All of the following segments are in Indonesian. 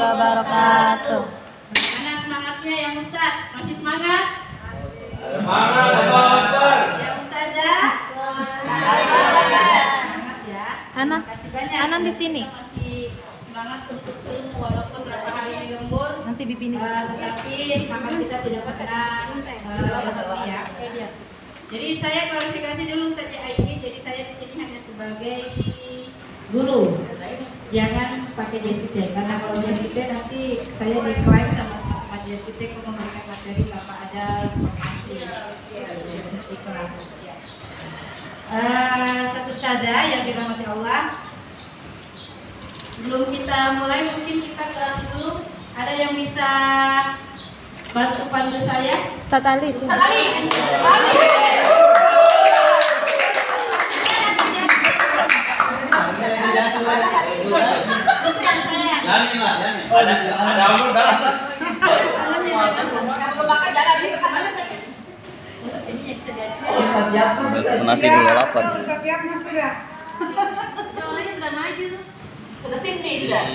wabarakatuh. Mana semangatnya yang Ustaz? Masih semangat? Semangat, Bapak. Ya Ustazah? Semangat ya. Anak, Terima kasih banyak. Anan di sini. Kita masih semangat untuk ilmu walaupun berapa hari lembur. Nanti bipini. Tetapi semangat kita tidak pernah berhenti ya. Jadi saya klarifikasi dulu saja ini. Jadi saya di sini hanya sebagai guru. Jangan pakai JSPT karena kalau JSPT nanti saya diklaim sama teman-teman JSPT kok memberikan materi tanpa ada informasi ikhlas. Satu ustazah yang dirahmati Allah. Sebelum kita mulai mungkin kita kelas dulu. Ada yang bisa bantu pandu saya? Ustaz Ali. Ada umur dah. Nasi dulu lapar. Sudah maju tuh. Sudah sini sudah.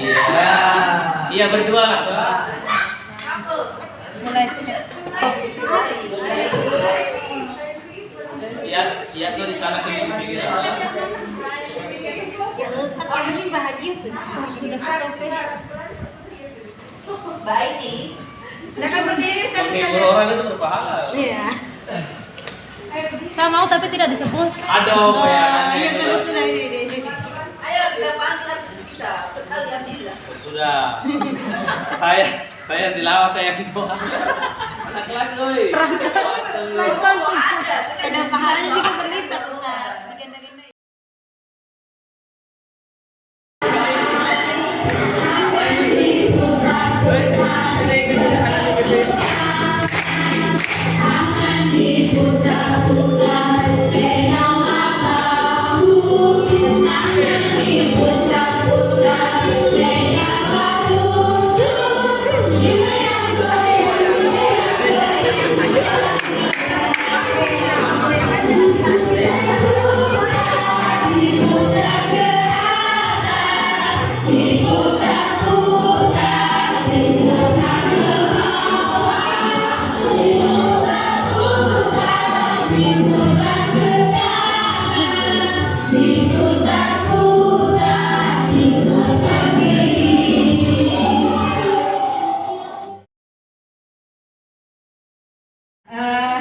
Iya berdua lah. Mulai. Iya tuh di sana sini sedikit. Yang penting bahagia sudah. Mbak ini. Silakan berdiri Oke, guru orang itu berpahala. Iya. Saya mau tapi tidak disebut. Aduh, Iya sebut sudah ini. Ayo kita panggil kita. Sekali alhamdulillah. Sudah. Saya dilawan, saya yang doa. Anak kelas oi. Ada pahalanya juga berlipat Ustaz. Diganda-ganda.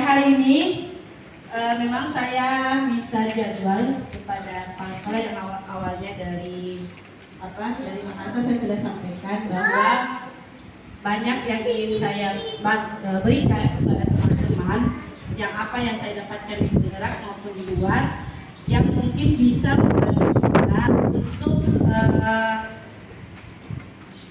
Hari ini memang saya minta jadwal kepada kepala sekolah yang awalnya dari Makassar. Saya sudah sampaikan bahwa banyak yang ingin saya berikan kepada teman-teman yang apa yang saya dapatkan di bergerak maupun di luar yang mungkin bisa membantu kita untuk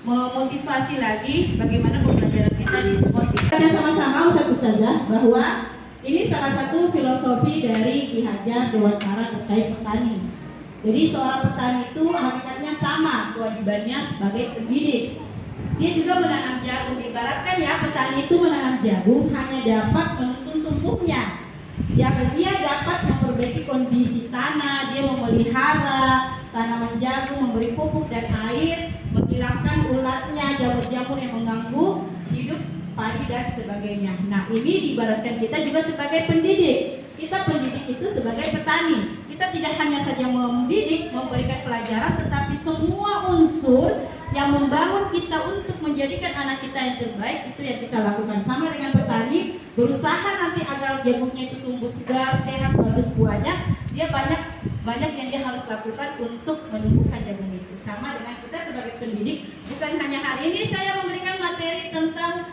memotivasi lagi bagaimana pembelajaran kita di sekolah. Kita sama-sama Ustazah bahwa ini salah satu filosofi dari Ki Hajar Dewantara terkait petani. Jadi seorang petani itu hakikatnya sama kewajibannya sebagai pendidik. Dia juga menanam jagung. Ibaratkan ya petani itu menanam jagung hanya dapat menuntun tumbuhnya. Ya dia dapat memperbaiki kondisi tanah, dia memelihara tanaman jagung, memberi pupuk dan air, menghilangkan ulatnya, jamur-jamur yang mengganggu hidup padi dan sebagainya. Nah ini diibaratkan kita juga sebagai pendidik. Kita pendidik itu sebagai petani. Kita tidak hanya saja mendidik, memberikan pelajaran, tetapi semua unsur yang membangun kita untuk menjadikan anak kita yang terbaik itu yang kita lakukan. Sama dengan petani, berusaha nanti agar jagungnya itu tumbuh segar, sehat, bagus buahnya. Dia banyak yang dia harus lakukan untuk menumbuhkan jagung itu. Sama dengan kita sebagai pendidik, bukan hanya hari ini saya memberikan materi tentang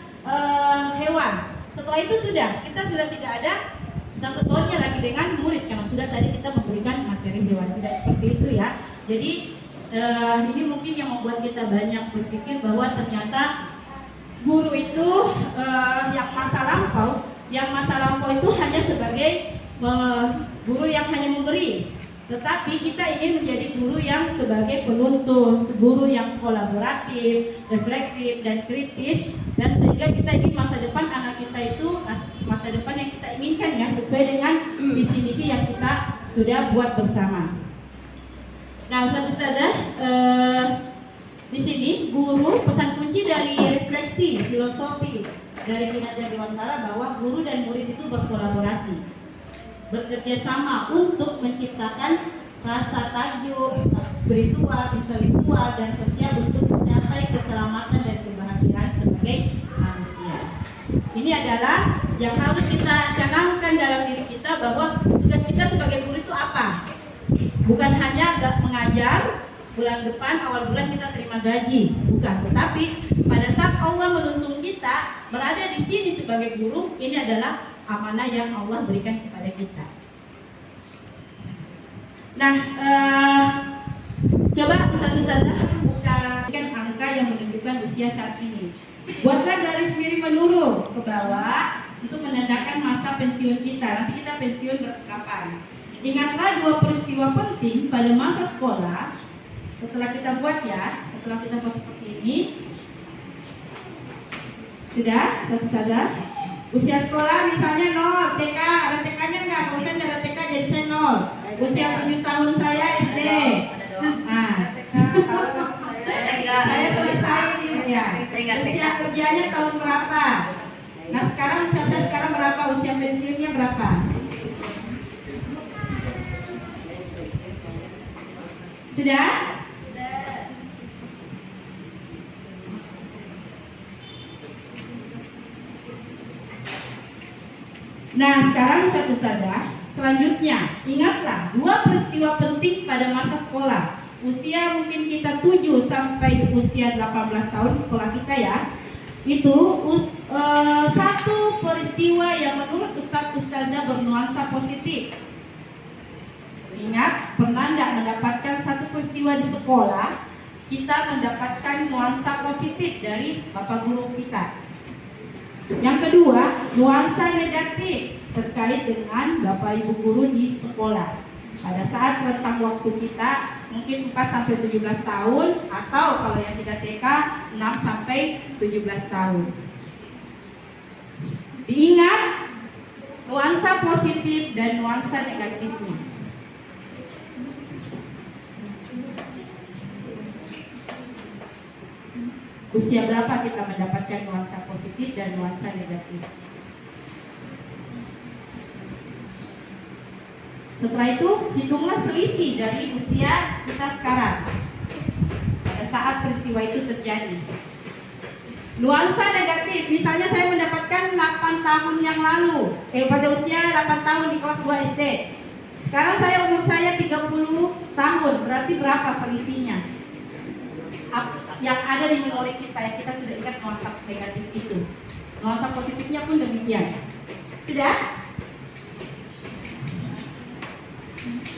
hewan. Setelah itu kita sudah tidak ada sangkut pautnya lagi dengan murid karena sudah tadi kita memberikan materi hewan. Tidak seperti itu ya. Jadi ini mungkin yang membuat kita banyak berpikir bahwa ternyata guru itu yang masa lampau itu hanya sebagai guru yang hanya memberi. Tetapi kita ingin menjadi guru yang sebagai penuntun, guru yang kolaboratif, reflektif dan kritis, dan sehingga kita ingin masa depan anak kita itu masa depan yang kita inginkan ya sesuai dengan visi misi yang kita sudah buat bersama. Nah, Ustazah, Di sini guru pesan kunci dari refleksi filosofi dari Ki Hajar Dewantara bahwa guru dan murid itu berkolaborasi, bekerja sama untuk menciptakan rasa takjub, spiritual, intelektual, dan sosial untuk mencapai keselamatan dan kebahagiaan sebagai manusia. Ini adalah yang harus kita canangkan dalam diri kita bahwa tugas kita sebagai guru itu apa? Bukan hanya mengajar, bulan depan awal bulan kita terima gaji, bukan. Tetapi pada saat Allah menuntun kita berada di sini sebagai guru, ini adalah amanah yang Allah berikan kepada kita. Nah, coba satu-satu bukakan angka yang menunjukkan usia saat ini. Buatlah garis miring menurun ke bawah untuk menandakan masa pensiun kita. Nanti kita pensiun kapan? Ingatlah dua peristiwa penting pada masa sekolah. Setelah kita buat seperti ini. Sudah? Satu-satu. Usia sekolah misalnya 0, TK, ada TK-nya enggak? Kalau saya ada TK jadi saya 0. Usia 7 tahun saya SD. Nah, saya selesai ya. Usia kerjanya tahun berapa? Nah, sekarang usia saya sekarang berapa? Usia pensiunnya berapa? Sudah? Nah, sekarang satu saja. Selanjutnya, ingatlah dua peristiwa penting pada masa sekolah. Usia mungkin kita 7 sampai usia 18 tahun sekolah kita ya. Itu satu peristiwa yang menurut ustaz-ustazah bernuansa positif. Ingat, pernah tidak mendapatkan satu peristiwa di sekolah kita mendapatkan nuansa positif dari bapak guru kita. Yang kedua, nuansa negatif terkait dengan bapak ibu guru di sekolah. Pada saat rentang waktu kita mungkin 4 sampai 17 tahun atau kalau yang tidak TK 6 sampai 17 tahun. Diingat nuansa positif dan nuansa negatifnya. Usia berapa kita mendapatkan nuansa positif dan nuansa negatif? Setelah itu, hitunglah selisih dari usia kita sekarang pada saat peristiwa itu terjadi. Nuansa negatif, misalnya saya mendapatkan 8 tahun yang lalu, pada usia 8 tahun di kelas 2 SD. Sekarang umur saya 30 tahun, berarti berapa selisihnya? Yang ada di memori kita yang kita sudah ingat nuansa negatif itu. Nuansa positifnya pun demikian. Sudah?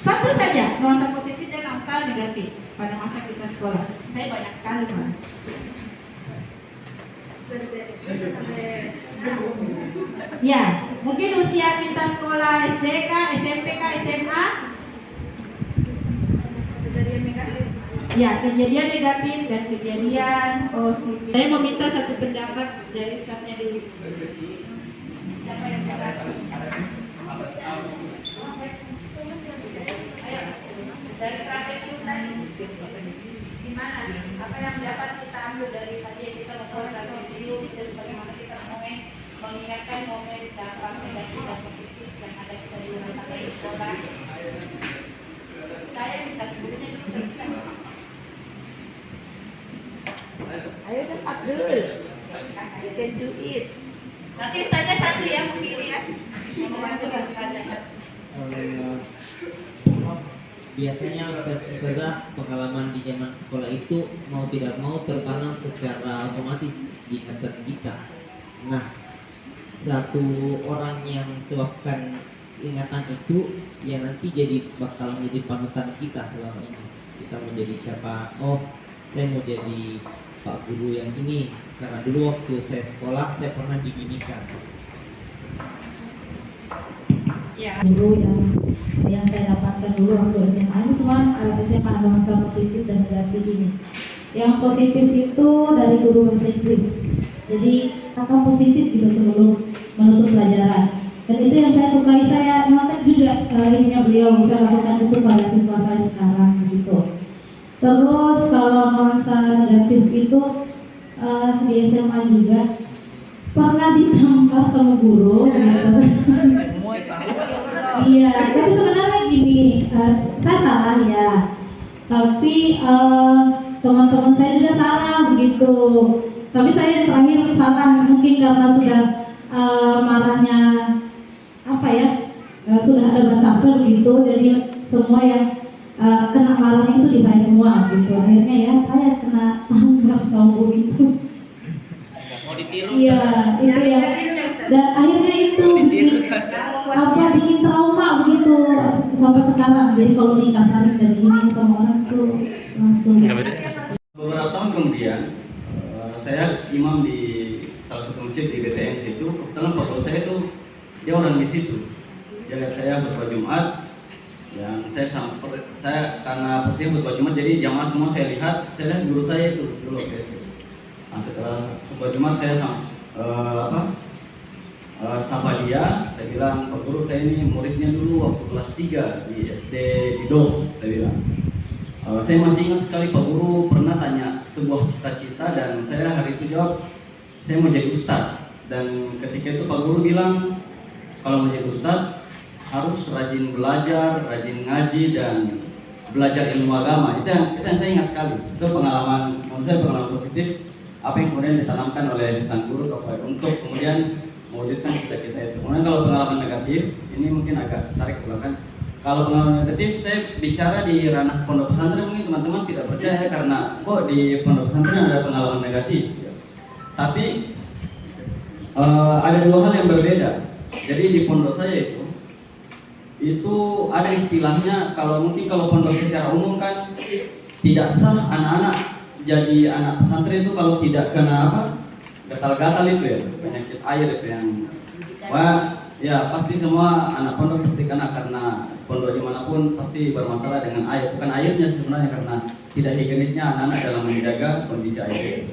Satu saja nuansa positif dan nuansa negatif pada masa kita sekolah. Saya banyak sekali Pak. Ya, mungkin usia kita sekolah SDK, SMPK, SMA. Ya, kejadian negatif dan kejadian positif. Saya mau minta satu pendapat dari ustadznya dulu. Dari profesi tadi, gimana? Apa yang dapat kita ambil dari tadi yang kita ngobrol dari itu, dan bagaimana kita mengingatkan momen dampak negatif dan positif yang ada kita di rumah sakit di sekolah. Saya minta sebenarnya dulu bisa. Ayo kan Abdul, you can do it. Nanti ustaznya satu ya, pilih ya. Membantu ustaznya. Biasanya ustazah pengalaman di zaman sekolah itu mau tidak mau tertanam secara otomatis di ingatan kita. Nah, satu orang yang sebabkan ingatan itu ya nanti bakal menjadi panutan kita selama ini. Kita mau jadi siapa? Oh, saya mau jadi Pak Guru yang ini karena dulu waktu saya sekolah saya pernah diginikan. Ya. Guru yang saya dapatkan dulu waktu SMA ini semua SMA ada masalah positif dan negatif ini. Yang positif itu dari guru bahasa Inggris. Jadi kata positif juga sebelum menutup pelajaran. Dan itu yang saya sukai, saya notek juga ininya beliau bisa lakukan itu pada siswa saya sekarang gitu. Terus kalau nuansa negatif itu di SMA juga pernah ditampar sama guru gitu. Iya, tapi sebenarnya gini, saya salah ya. Tapi teman-teman saya juga salah begitu. Tapi saya terakhir salah mungkin karena sudah marahnya apa ya, sudah ada batasan begitu. Jadi semua yang kena marahnya itu di saya semua gitu. Akhirnya ya saya kena tangkap sama guru itu. Mau ditiru. Iya, itu ya. Dan akhirnya itu bikin trauma begitu sampai sekarang. Jadi kalau dikasarin dari ini sama orang tuh langsung. Beberapa tahun kemudian saya imam di salah satu masjid di BTN situ. Kebetulan pak guru saya itu dia orang di situ. Dia lihat saya khutbah Jumat, yang saya karena posisi khutbah Jumat jadi jamaah semua saya lihat guru saya itu dulu. Nah, setelah khutbah Jumat saya sapa dia, saya bilang, Pak Guru saya ini muridnya dulu waktu kelas 3 di SD di Dom, saya bilang. Saya masih ingat sekali Pak Guru pernah tanya sebuah cita-cita dan saya hari itu jawab, saya mau jadi ustadz. Dan ketika itu Pak Guru bilang, kalau mau jadi ustadz harus rajin belajar, rajin ngaji dan belajar ilmu agama. Itu yang saya ingat sekali. Itu pengalaman, menurut saya pengalaman positif apa yang kemudian ditanamkan oleh sang guru untuk kemudian mewujudkan cita-cita itu. Kemudian kalau pengalaman negatif, ini mungkin agak tarik ke belakang. Kalau pengalaman negatif, saya bicara di ranah pondok pesantren, mungkin teman-teman tidak percaya karena kok di pondok pesantren ada pengalaman negatif. Tapi ada dua hal yang berbeda. Jadi di pondok saya itu ada istilahnya, kalau pondok secara umum kan tidak sah anak-anak jadi anak pesantren itu kalau tidak kena gatal-gatal itu ya, penyakit air itu yang ya pasti semua anak pondok pasti kena karena pondok dimanapun pasti bermasalah dengan air, bukan airnya sebenarnya karena tidak higienisnya anak-anak dalam menjaga kondisi air.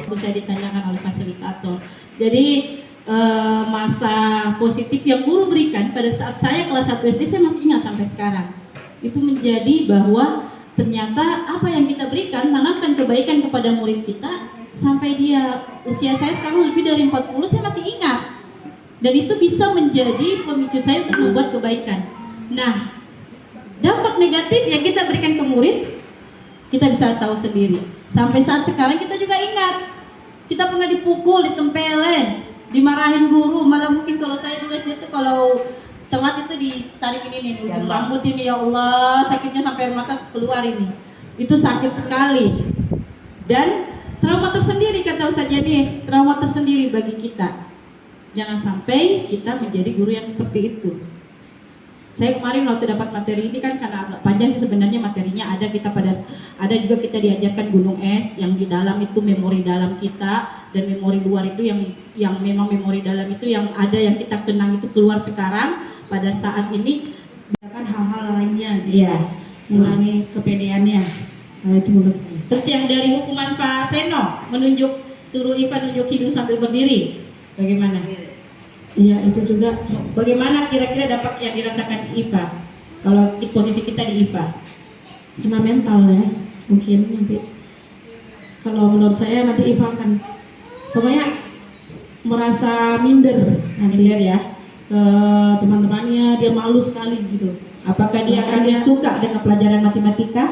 Bisa ditanyakan oleh fasilitator. Jadi masa positif yang guru berikan pada saat saya kelas 1 SD saya masih ingat sampai sekarang. Itu menjadi bahwa ternyata apa yang kita berikan tanamkan kebaikan kepada murid kita sampai dia usia saya sekarang lebih dari 40 saya masih ingat. Dan itu bisa menjadi pemicu saya untuk membuat kebaikan. Nah, dampak negatif yang kita berikan ke murid kita bisa tahu sendiri. Sampai saat sekarang kita juga ingat. Kita pernah dipukul, ditempelin, dimarahin guru, malah mungkin kalau saya dulu SD itu kalau telat itu ditarik ini nih, ujung rambut ini, ya Allah, sakitnya sampai air mata keluar ini. Itu sakit sekali. Dan trauma tersendiri kata Ustaz Janis, trauma tersendiri bagi kita. Jangan sampai kita menjadi guru yang seperti itu. Saya kemarin waktu dapat materi ini kan karena agak panjang sih sebenarnya materinya, ada juga kita diajarkan gunung es yang di dalam itu memori dalam kita dan memori luar itu yang memang memori dalam itu yang ada yang kita kenang itu keluar sekarang pada saat ini Kan hal-hal lainnya, iya, mengurangi kepedeannya. Nah, itu menurut saya. Terus yang dari hukuman Pak Seno suruh Ivan nunjuk hidung sambil berdiri, bagaimana? Iya, itu juga. Bagaimana kira-kira dapat yang dirasakan IPA kalau di posisi kita di IPA? Kena mental ya, mungkin nanti. Kalau menurut saya nanti IPA akan pokoknya merasa minder nanti ya ke teman-temannya, dia malu sekali gitu. Apakah dia akan suka dengan pelajaran matematika?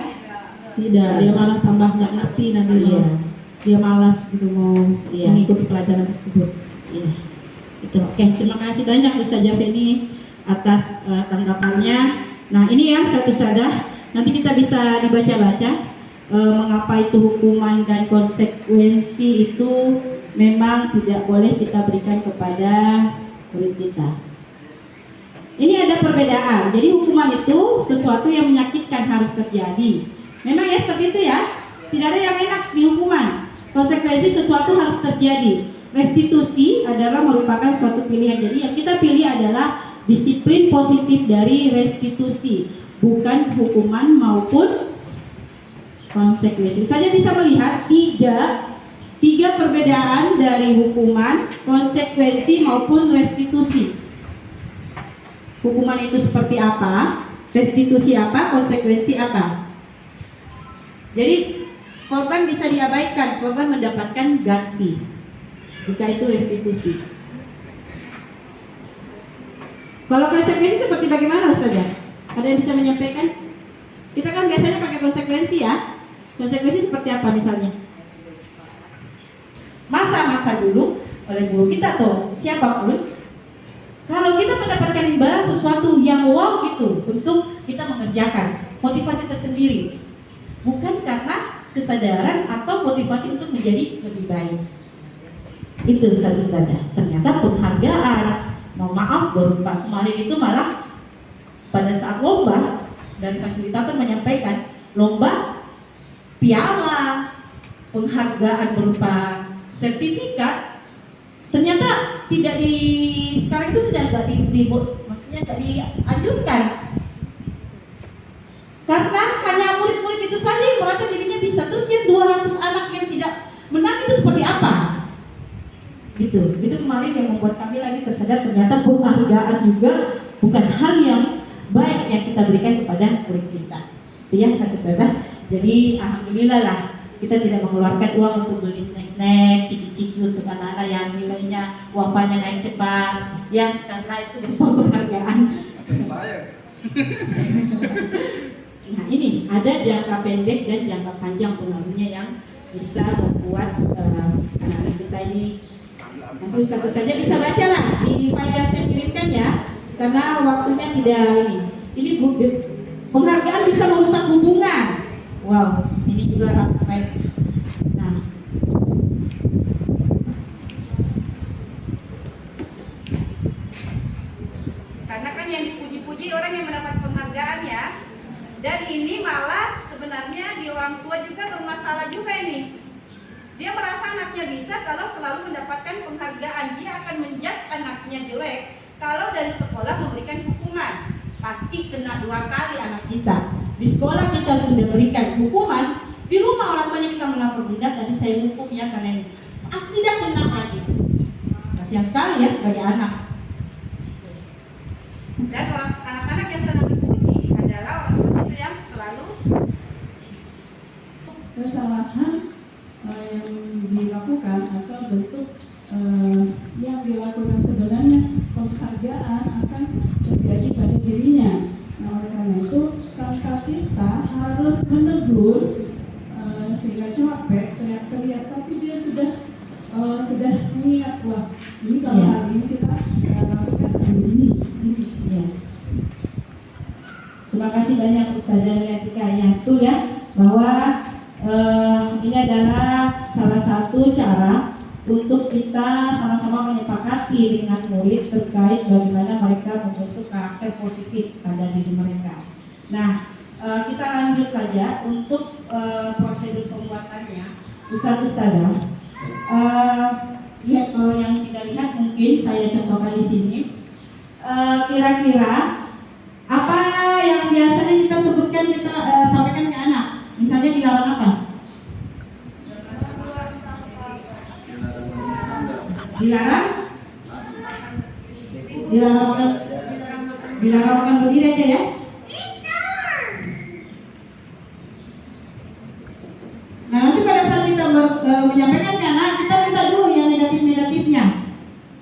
Tidak, dia malah tambah nggak ngerti nanti. Dia malas gitu mau mengikuti pelajaran tersebut. Iya. Itu. Oke, terima kasih banyak Ustazah Feni atas tanggapannya. Nah, ini ya satu ustazah. Nanti kita bisa dibaca-baca mengapa itu hukuman dan konsekuensi itu memang tidak boleh kita berikan kepada murid kita. Ini ada perbedaan. Jadi hukuman itu sesuatu yang menyakitkan harus terjadi. Memang ya seperti itu ya. Tidak ada yang enak di hukuman. Konsekuensi sesuatu harus terjadi. Restitusi adalah merupakan suatu pilihan. Jadi yang kita pilih adalah disiplin positif dari restitusi, bukan hukuman maupun konsekuensi. Saya bisa melihat tiga perbedaan dari hukuman, konsekuensi maupun restitusi. Hukuman itu seperti apa? Restitusi apa? Konsekuensi apa? Jadi korban bisa diabaikan, korban mendapatkan ganti. Jika itu restitusi. Kalau konsekuensi seperti bagaimana Ustazah? Ada yang bisa menyampaikan? Kita kan biasanya pakai konsekuensi ya. Konsekuensi seperti apa misalnya? Masa-masa dulu oleh guru kita atau siapapun, kalau kita mendapatkan imbalan sesuatu yang wow gitu untuk kita mengerjakan, motivasi tersendiri, bukan karena kesadaran atau motivasi untuk menjadi lebih baik. Itu Ustazah. Ternyata penghargaan, mohon maaf berupa kemarin itu malah pada saat lomba dan fasilitator menyampaikan lomba piala, penghargaan berupa sertifikat, ternyata tidak sekarang itu sudah maksudnya nggak dianjurkan karena hanya murid-murid itu saja yang merasa dirinya bisa. Terus yang 200 anak yang tidak menang itu seperti apa? Gitu. Itu kemarin yang membuat kami lagi tersadar ternyata penghargaan juga bukan hal yang baik yang kita berikan kepada murid kita. Itu yang satu Ustazah. Jadi alhamdulillah lah kita tidak mengeluarkan uang untuk beli snack-snack, ciki-ciki untuk anak-anak yang nilainya wafanya naik cepat, yang karena itu berupa penghargaan. Nah ini ada jangka pendek dan jangka panjang pengaruhnya yang bisa membuat anak-anak kita ini. Nanti Ustaz saja bisa baca lah di file yang saya kirimkan ya, karena waktunya tidak ini. Ini penghargaan bisa merusak hubungan. Wow, ini juga ramai. Nah, karena kan yang dipuji-puji orang yang mendapat penghargaan ya. Dan ini malah sebenarnya di orang tua juga bermasalah juga ini. Dia merasa anaknya bisa kalau selalu mendapatkan penghargaan. Dia akan menjudge anaknya jelek kalau dari sekolah memberikan hukuman. Pasti kena 2 kali anak kita. Di sekolah kita sudah berikan hukuman, di rumah orang tuanya kita melapor, bunda tadi saya hukum ya karena ini. Pasti tidak kena lagi. Kasihan sekali ya sebagai anak. Dan anak-anak yang senang dipuji adalah orang tua itu yang selalu kesalahan yang dilakukan atau bentuk yang dilakukan sebenarnya penghargaan akan terjadi pada dirinya. Nah, oleh karena itu tanpa kita harus menegur sehingga capek teriak-teriak, tapi dia sudah niat, wah ini kalau hari ini kita lakukan ini ya. Terima kasih banyak Ustazah Riatika yang itu ya, bahwa ini adalah salah satu cara untuk kita sama-sama menyepakati dengan murid terkait bagaimana mereka membentuk karakter positif pada diri mereka. Nah, kita lanjut saja untuk prosedur pembuatannya. Ustazah, lihat kalau yang tidak lihat mungkin saya contohkan di sini. Kira-kira apa yang biasanya kita sebutkan, kita sampaikan ke anak? Misalnya dilarang apa? Dilarang berdiri aja ya. Nah nanti pada saat kita menyampaikan ke anak, kita minta dulu yang negatif-negatifnya.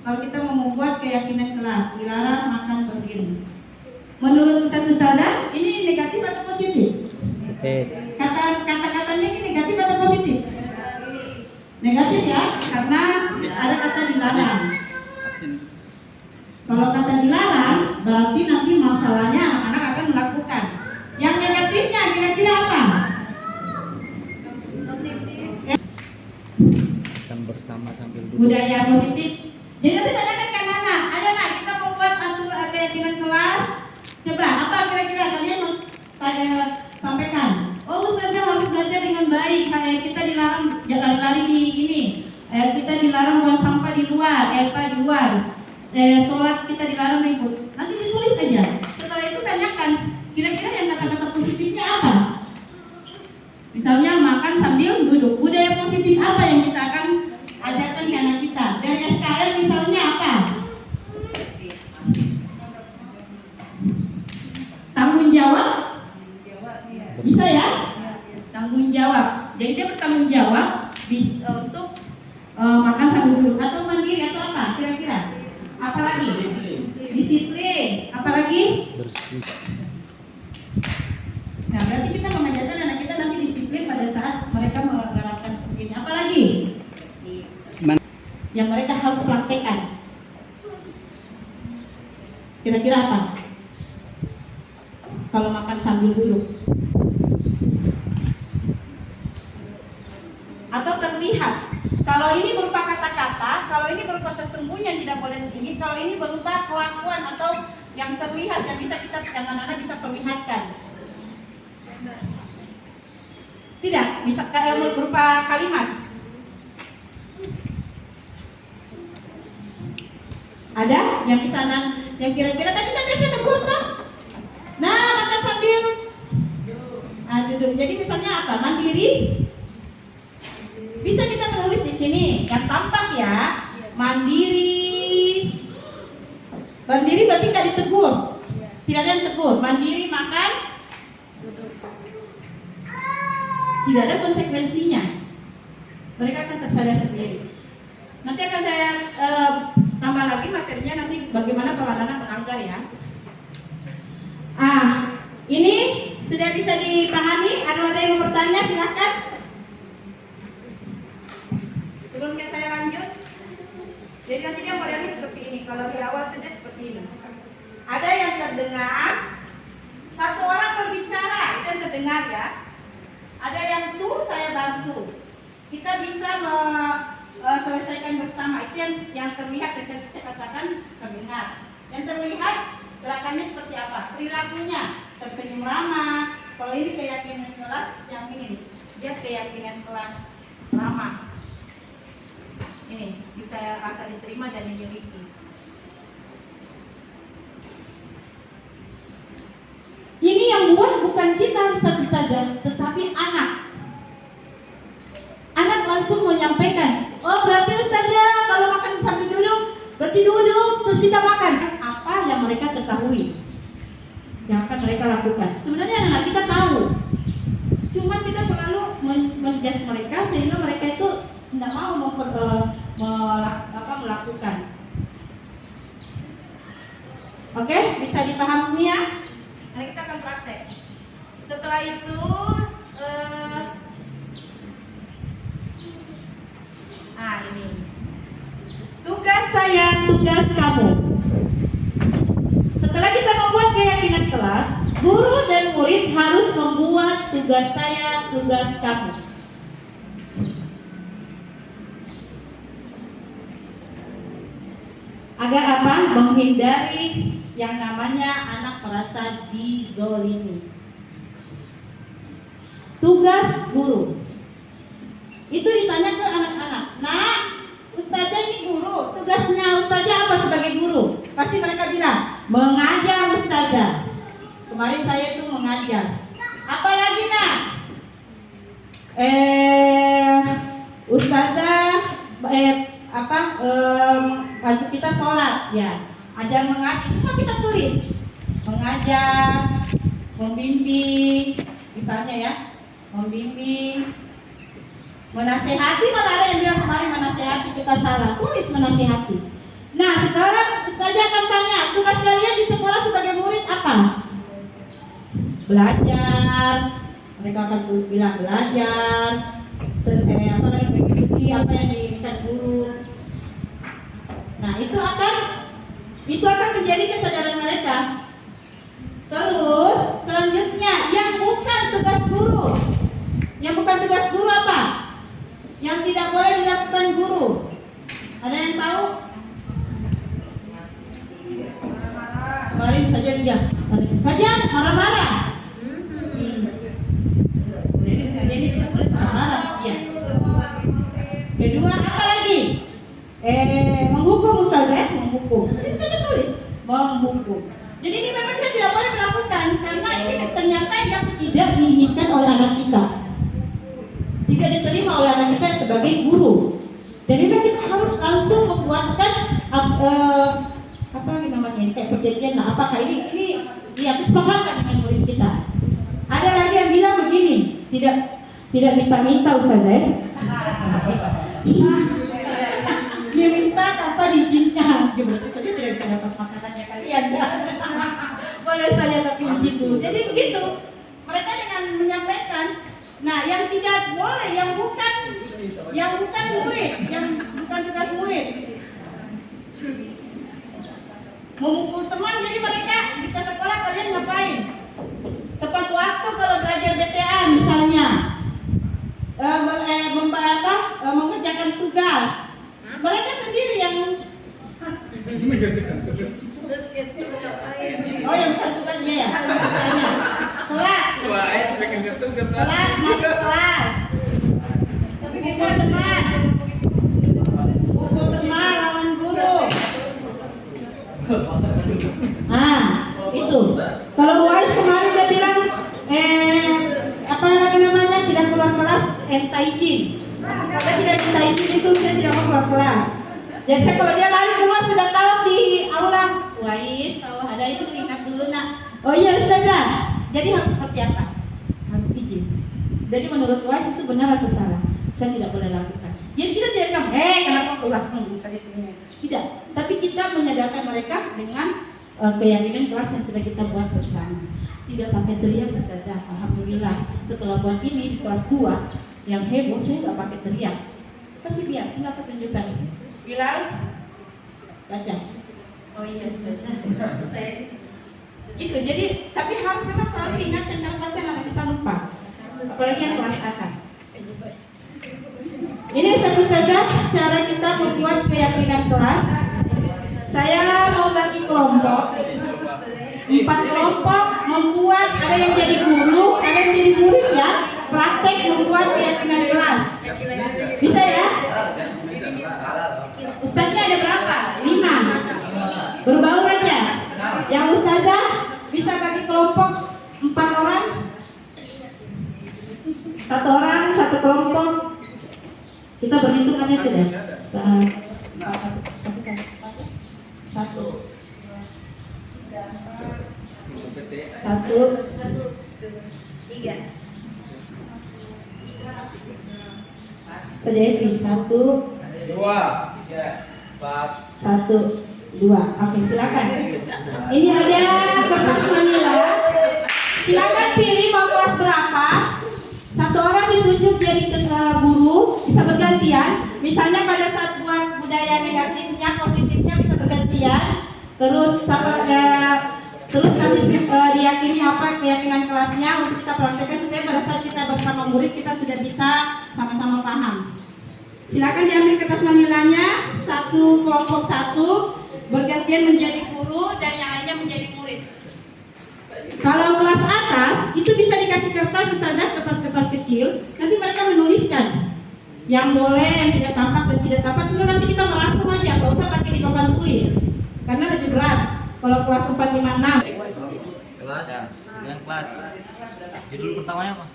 Kalau kita mau membuat keyakinan kelas, dilarang makan berdiri. Menurut Ustazah, ini negatif atau positif? Kata-katanya ini negatif atau positif? Negatif ya, karena ada kata dilarang. Kalau kata dilarang, berarti nanti masalahnya anak-anak akan melakukan. Yang negatifnya kira-kira apa? Bersama sambil duduk. Budaya positif. Jadi nanti tanyakan ke anak, ayo nak kita membuat aturan keyakinan kelas. Coba apa kira-kira kalian sampaikan? Oh Ustazah harus belajar dengan baik. Kayak kita dilarang lari-lari di ini. Kita dilarang buang sampah di luar, di luar. Sholat kita dilarang ribut. Nanti ditulis saja. Setelah itu tanyakan, kira-kira yang kata-kata positifnya apa? Misalnya makan sambil duduk. Budaya positif apa yang kita akan ajarkan ke anak kita? Dari SKL misalnya apa? Tanggung jawab? Bisa ya? Tanggung jawab makan sambil duduk atau mandiri atau apa kira-kira? Apalagi? Disiplin. Apalagi? Bersih. Nah, berarti kita mengajarkan anak kita nanti disiplin pada saat mereka menerapkan seperti ini. Apalagi? Yang mereka harus praktekkan. Kira-kira apa? Kalau makan sambil duduk. Atau terlihat. Kalau ini berupa kata-kata, kalau ini berupa tersembunyi yang tidak boleh ini, kalau ini berupa kelakuan atau yang terlihat yang bisa kita, yang anak-anak bisa perlihatkan. Tidak, bisa berupa kalimat. Ada yang bisa yang kira-kira tadi kita biasa tegur toh? Nah, makan sambil duduk. Jadi misalnya apa? Mandiri. Bisa kita menulis di sini yang tampak ya. Mandiri. Mandiri berarti nggak ditegur. Tidak ada yang tegur. Mandiri makan. Tidak ada konsekuensinya. Mereka akan tersadar sendiri. Nanti akan saya tambah lagi materinya nanti bagaimana kalau anak melanggar ya. Ini sudah bisa dipahami? Ada yang mau bertanya? Silakan. Sebelum saya lanjut. Jadi nanti dia modelnya seperti ini. Kalau di awal saja seperti ini. Ada yang terdengar. Satu orang berbicara, itu yang terdengar ya. Ada yang tuh saya bantu. Kita bisa selesaikan bersama. Itu yang terlihat, yang saya katakan terdengar. Yang terlihat gerakannya seperti apa? Perilakunya tersenyum ramah. Kalau ini keyakinan kelas, yang ini dia keyakinan kelas ramah. Ini bisa rasa diterima dan dimiliki. Ini yang buat bukan kita ustaz-ustazah, tetapi anak. Anak langsung menyampaikan, oh berarti ustazah kalau makan sambil duduk, berarti duduk terus kita makan. Apa yang mereka ketahui, yang akan mereka lakukan. Sebenarnya anak kita tahu, cuma kita selalu menjudge mereka sehingga mereka itu tidak mau melakukan. Oke, bisa dipahami ya? Nanti kita akan praktek. Setelah itu ini tugas saya, tugas kamu. Setelah kita membuat keyakinan kelas, guru dan murid harus membuat tugas saya, tugas kamu. Agar apa? Menghindari yang namanya anak merasa dizolimi. Tugas guru itu ditanya ke anak-anak. Nah, ustazah ini guru, tugasnya ustazah apa sebagai guru? Pasti mereka bilang mengajar ustazah. Kemarin saya itu mengajar. Apalagi nak? Ustazah kita sholat ya, ajar mengaji, semua kita tulis. Mengajar, membimbing, misalnya ya, membimbing, menasehati. Malah ada yang bilang kemarin menasehati kita salah, tulis menasehati. Nah sekarang ustazah akan tanya, tugas kalian di sekolah sebagai murid apa? Belajar. Mereka akan bilang belajar. Apa lagi mengikuti apa yang diinginkan guru. Nah itu akan menjadi kesadaran mereka. Terus selanjutnya yang bukan tugas guru. Yang bukan tugas guru apa? Yang tidak boleh dilakukan guru. Ada yang tahu? Kemarin saja dia saja marah-marah. Jadi saja ini tidak boleh marah-marah. Ya. Kedua apa lagi? Menghukum ustazah, menghukum. Ini saja tulis menghukum. Jadi ini memang kita tidak boleh melakukan karena ini ternyata yang tidak diinginkan oleh anak kita. Tidak diterima oleh anak kita sebagai guru. Jadi kita harus langsung membuatkan apa lagi namanya kayak perjanjian. Nah, apakah ini ya kesepakatan dengan murid kita. Ada lagi yang bilang begini, tidak minta ustazah. dapat makanannya kalian ya. Boleh saya tapi izin dulu. Jadi begitu. Mereka dengan menyampaikan, nah yang tidak boleh, yang bukan murid, yang bukan tugas murid, memukul teman. Jadi mereka di sekolah kalian ngapain? Tepat waktu kalau belajar BTA misalnya, mengerjakan tugas, mereka sendiri yang oh yang bukan tugasnya ya, kelas masuk kelas, pukul teman lawan guru. Nah itu kalau Bu Ais kemarin dia bilang apa namanya tidak keluar kelas, minta izin. Saya tidak minta izin itu, saya tidak mau keluar kelas. Jadi saya kalau dia lari keluar sudah tahu di aula, Wais kalau ada itu ingat dulu nak. Oh iya Ustazah. Jadi harus seperti apa? Harus izin. Jadi menurut Wais itu benar atau salah? Saya tidak boleh lakukan. Jadi kita tidak bilang, kenapa keluar? Misalnya tidak. Tapi kita menyadarkan mereka dengan keyakinan kelas yang sudah kita buat bersama. Tidak pakai teriak Ustazah. Alhamdulillah setelah buat ini di kelas 2 yang heboh saya nggak pakai teriak. Kasih lihat, tinggal saya tunjukkan. Bilal, baca. Oh iya Ustazah. Saya gitu. Jadi tapi harus memang selalu ingatkan kalau pasti nanti kita lupa. Apalagi yang kelas atas. Ini satu saja cara kita membuat keyakinan kelas. Saya mau bagi kelompok. 4 kelompok membuat, ada yang jadi guru, ada yang jadi murid ya. Praktek membuat keyakinan kelas. Bisa ya? Ustaznya ada berapa? 5. Berbaur aja. Yang ustazah bisa bagi kelompok 4 orang. 1 orang, 1 kelompok. Kita berhitung aja sudah. 3. Sejati 1, 2, 3, 4, 1, 2. Oke, silakan. Ini ada kertas manila. Silakan pilih mau kelas berapa. 1 orang ditunjuk jadi guru, bisa bergantian. Misalnya pada saat buat budaya negatifnya, positifnya bisa bergantian. Terus nanti diyakini apa keyakinan kelasnya untuk kita praktekkan supaya pada saat kita bersama murid kita sudah bisa sama-sama paham. Silakan diambil kertas manilanya, 1 kelompok 1 bergantian menjadi guru dan yang lainnya menjadi murid. Kalau kelas atas itu bisa dikasih kertas Ustazah, kertas-kertas kecil, nanti mereka menuliskan yang boleh, yang tidak tampak dan tidak tampak. Tinggal nanti kita merangkum aja, nggak usah pakai di papan tulis karena lebih berat. Kalau kelas 4, 5, 6 Kelas, kelas. Judul pertamanya apa?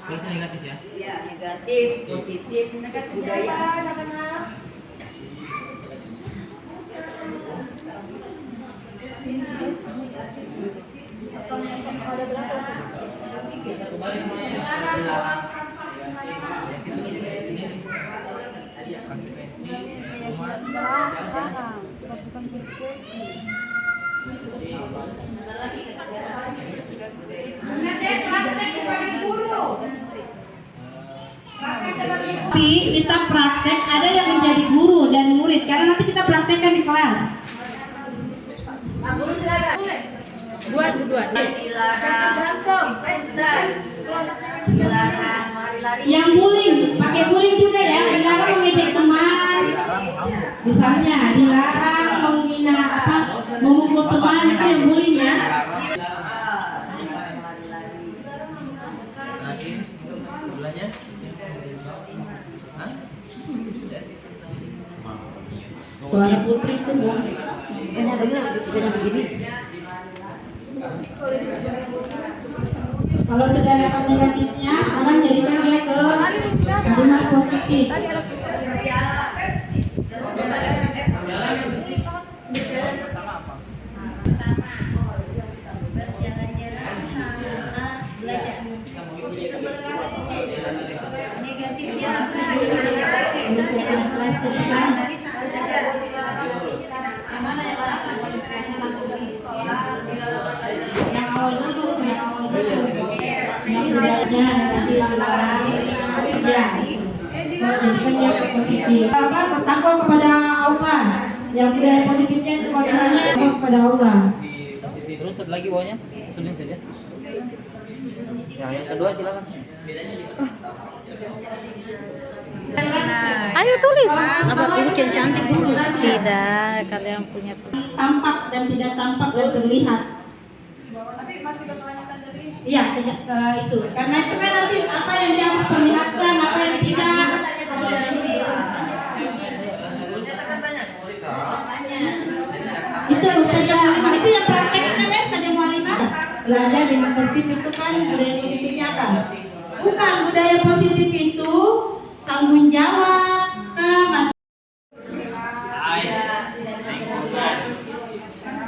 Tulisnya negatif ya? Ya, negatif, positif, budaya. Konsekuensi, tapi kita praktek ada yang menjadi guru dan murid karena nanti kita praktekkan di kelas. Buat. Dilarang lari-lari. Yang bullying, pakai bullying juga ya, dilarang mengejek teman. Misalnya dilarang menghina apa, memukul teman, itu yang bullying ya. bulannya? Suara putri itu boleh. Beda begini. Kalau sudah dapat negatifnya, sekarang jadikan dia ke kalimat positif. Negatifnya apa? Olimpiade kelas ke depan. Yang awal dulu. Yang sudahnya nanti dilarang. Ya. Jadikannya positif. Apa? Bertakwa kepada Allah. Yang budaya positifnya itu misalnya kepada Allah. Terus satu lagi bawahnya, suling saja. Ya, yang kedua silakan. Ayo tulis. Apa bikin cantik dulu? Tidak, kalian punya. Tampak dan tidak tampak dan terlihat. Iya, itu. Karena itu kan nanti apa yang dia harus perlihatkan, apa yang tidak. Itu saja Mualimah, itu yang prakteknya kan saja Mualimah. Belajar dengan tertib itu kan budaya positifnya apa? Bukan, budaya positif itu tanggung jawab,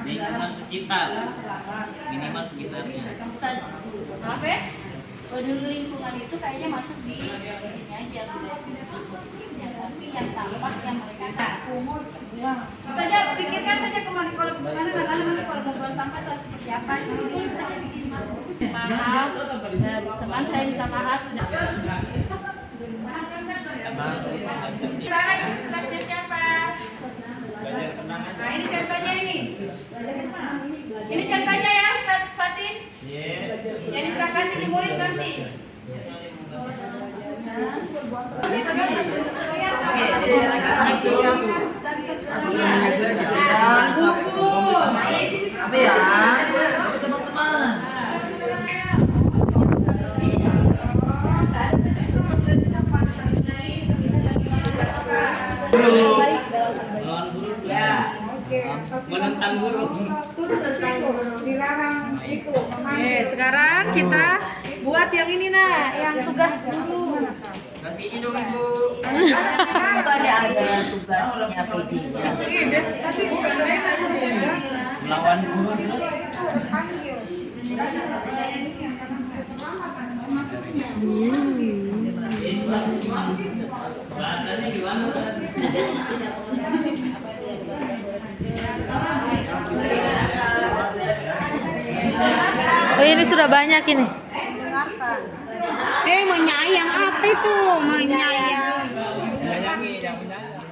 Lingkungan sekitar, minimal sekitarnya. Maaf ya? Peduli lingkungan itu kayaknya masuk di sini aja budaya positifnya, tapi yang tampak yang mereka umur terbuang. Saja pikirkan saja kemana kalau nanti kalau membuang sampah harus seperti apa? Itu saja di sini masuk. Maaf, teman saya minta maaf sudah. Sekarang ini tugasnya siapa? Nah ini contohnya ini. Ini contohnya ya Ustaz Fatin. Jadi silakan ini murid nanti. Apa ya? Teman-teman. Menentang guru. Dilarang itu. Oke, sekarang kita buat yang ini nah, yang tugas guru. Nanti ini dong Ibu. Bukannya ada tugasnya PJ-nya. Iya, tapi bukan mereka juga. Melawan guru. Panggil. Bahasanya gimana? Oh ini sudah banyak ini. Menyayang apa itu? Menyayang. Menyayangi, yang menyayangi.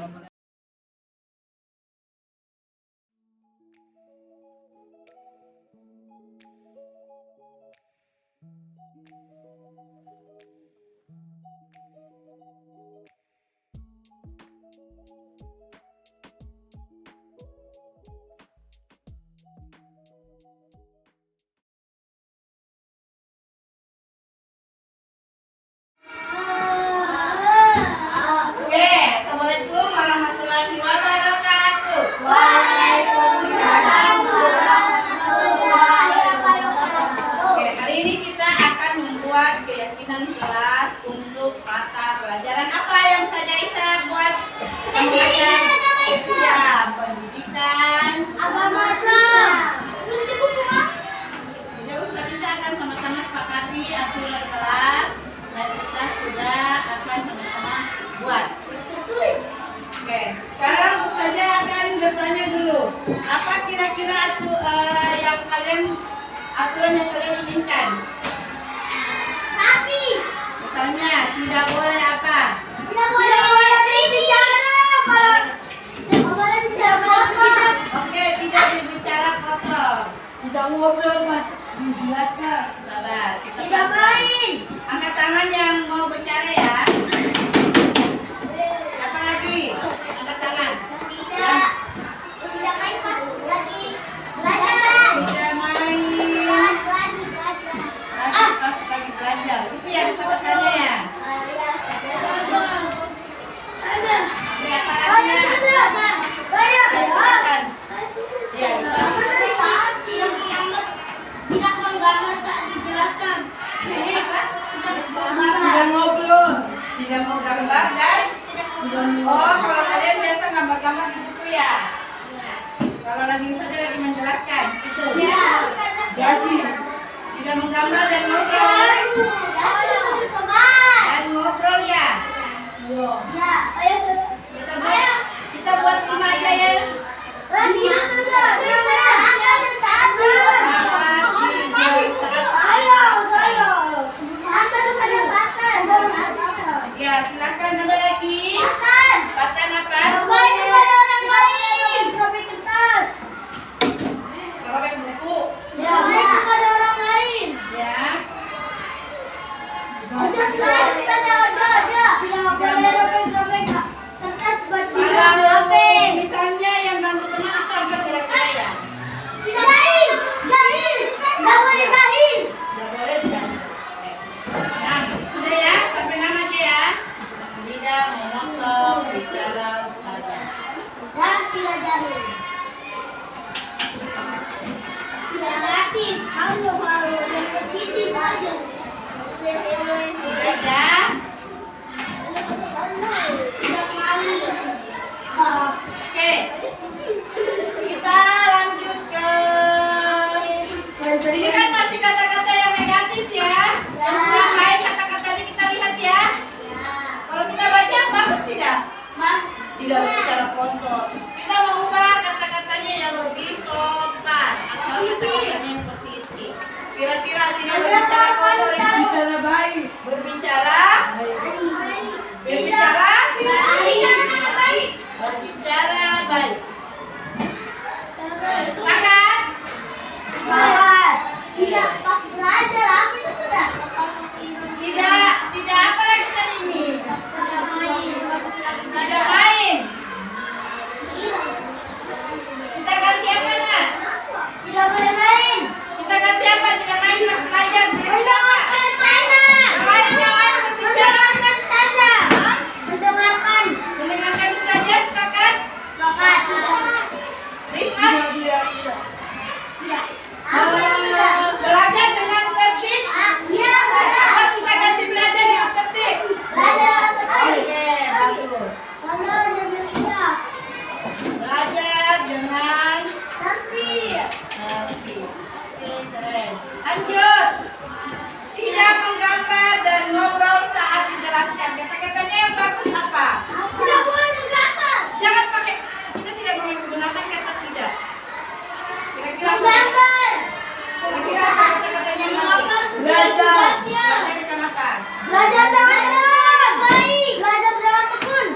Oke, Assalamualaikum warahmatullahi wabarakatuh. Waalaikumsalam warahmatullahi wabarakatuh. Oke, hari ini kita akan membuat keyakinan kelas untuk mata pelajaran apa yang saja Isa buat? Pendidikan. Ya, pendidikan. Agama Islam. Jadi Ustaz kita akan sama-sama sepakati aturan kelas dan kita sudah akan sama-sama buat. Oke, sekarang Ustazah akan bertanya dulu. Apa kira-kira yang aturan yang kalian inginkan? Tapi misalnya tidak boleh apa? Tidak boleh berbicara. Tidak boleh bicara kotor. Oke, tidak berbicara kotor. Tidak ngobrol Mas, dijelaskan. Sabar. Tidak main. Angkat tangan yang mau bicara ya. Apa lagi? Angkat tangan. Tidak. Tidak main pas lagi belajar. Tidak main. Pas lagi belajar. Pas lagi belajar. Itu yang pertanyaannya ya. Ada. Ya, apa lagi? Tidak menggambar saat dijelaskan. Tidak ngobrol. Tidak mau gambar dan kalau kalian biasa gambar-gambar di buku ya. Kalau lagi saja lagi menjelaskan itu. Jadi tidak menggambar dan ngobrol. Dan ngobrol ya. Ya, Misalnya yang bantu teman atau apa kira-kira ya? Nggak boleh jahil. Nah, sudah ya, sampai nama aja ya. Tidak memotong bicara ustazah. Dan tidak jahil. Tidak negatif, kamu harus yang positif aja. Sudah ya. Tidak malu. Oke, kita lanjut ke ini kan masih kata-kata yang negatif ya. Yang lain kata-katanya kita lihat ya. Kalau kita baca bagus tidak? Tidak bicara kotor. Kita mau ubah kata-katanya yang lebih sopan atau kata-katanya yang positif. Kira-kira tidak berbicara kotor itu Bicara baik. berbicara berbicara baik. Berbicara baik. Sepakat? Tidak pas belajar apa itu sudah? Tidak apa lagi tadi ini? Tidak main. Kita ganti apa nak? Tidak boleh main. Kita ganti apa? Tidak main pas belajar. Mendengarkan saja. Yang lain berbicara. Mendengarkan saja. Mendengarkan. Mendengarkan saja, sepakat? Sepakat. Rifat? Belajar dengan tertib. Iya, Apa kita ganti belajar dengan tertib? belajar. Oke, bagus. Belajar. Belajar dengan Tertib. tertib. Oke, keren. Lanjut. Tidak menggambar dan ngobrol saat dijelaskan. Kata-katanya yang bagus apa? Tidak boleh menggambar. Jangan pakai. Kita tidak boleh menggunakan kata tidak. Kira-kira apa? Menggambar. Kira-kira apa kata-katanya yang Menggambar bagus? sesuai tugasnya. Belajar dengan apa? Belajar dengan tekun. Baik. Belajar dengan tekun.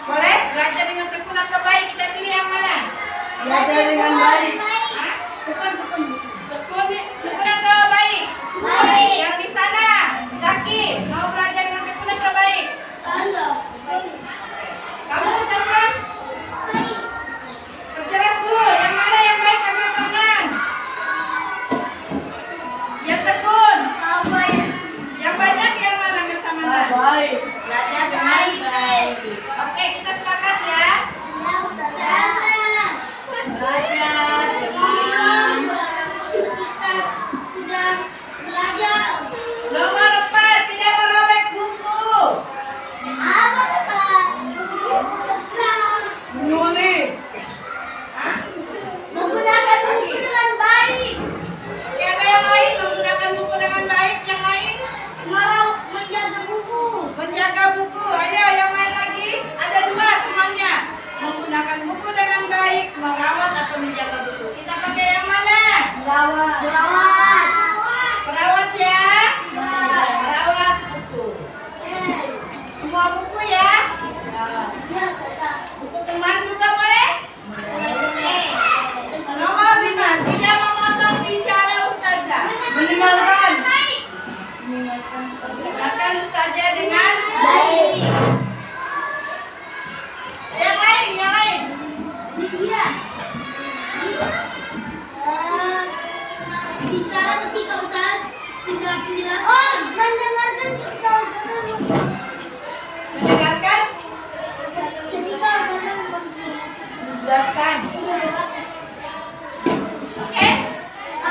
Boleh? Belajar dengan tekun atau baik? Kita pilih yang mana? Belajar dengan baik. Hah? Tekun. Tekun atau baik? Baik. Yang di sana, Zaki, mau belajar dengan tekun atau baik? Kamu teman? Perjelas dulu, yang mana yang baik sama teman? Yang tekun. Yang banyak yang mana minta mana? Baik. Belajar dengan baik. Oke, kita sepakat ya. Belajar dengan Sudah belajar. nomor 4, tidak merobek buku. Apa Pak? Menulis. Menggunakan buku dengan baik. Oke, ada yang lain menggunakan buku dengan baik? Yang lain? Menjaga buku. Menjaga buku. Ayo, yang lain lagi? Ada 2 temannya. Menggunakan buku dengan baik, merawat atau menjaga buku. Kita pakai yang mana? Merawat. Merawat ya. Merawat buku. Semua buku ya. Buku teman juga boleh? Nomor 5, tidak memotong bicara ustazah. Mendengarkan. Mendengarkan ustazah dengan Baik. yang lain, yang lain. Iya. Bicara ketika ustaz sudah penjelasan. Oh, mendengarkan ketika ustaz Mendengarkan. ketika ustaz Menjelaskan. Oke.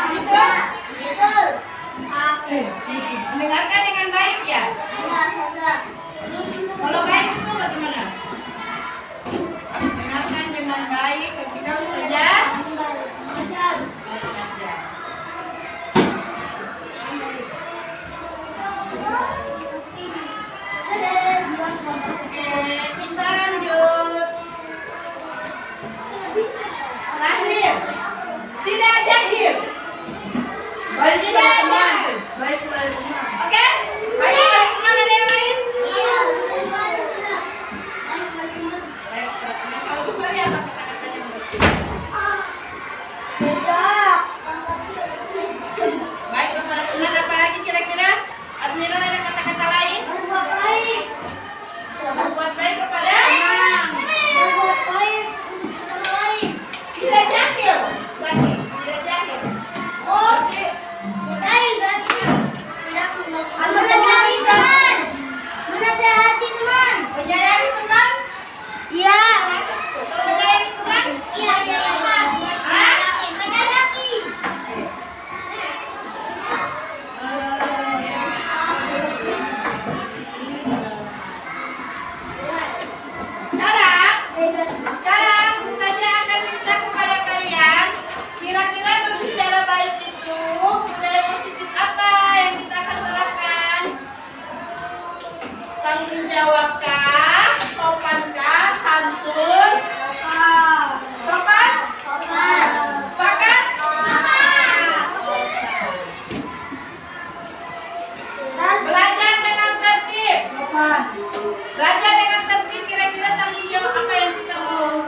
Betul. Betul. Mendengarkan dengan baik ya. Ya, ustaz. jawabkah? Sopankah? Santun? Sopan? Sepakat? Belajar dengan tertib. Belajar dengan tertib, kira-kira tanggung jawab apa yang kita mau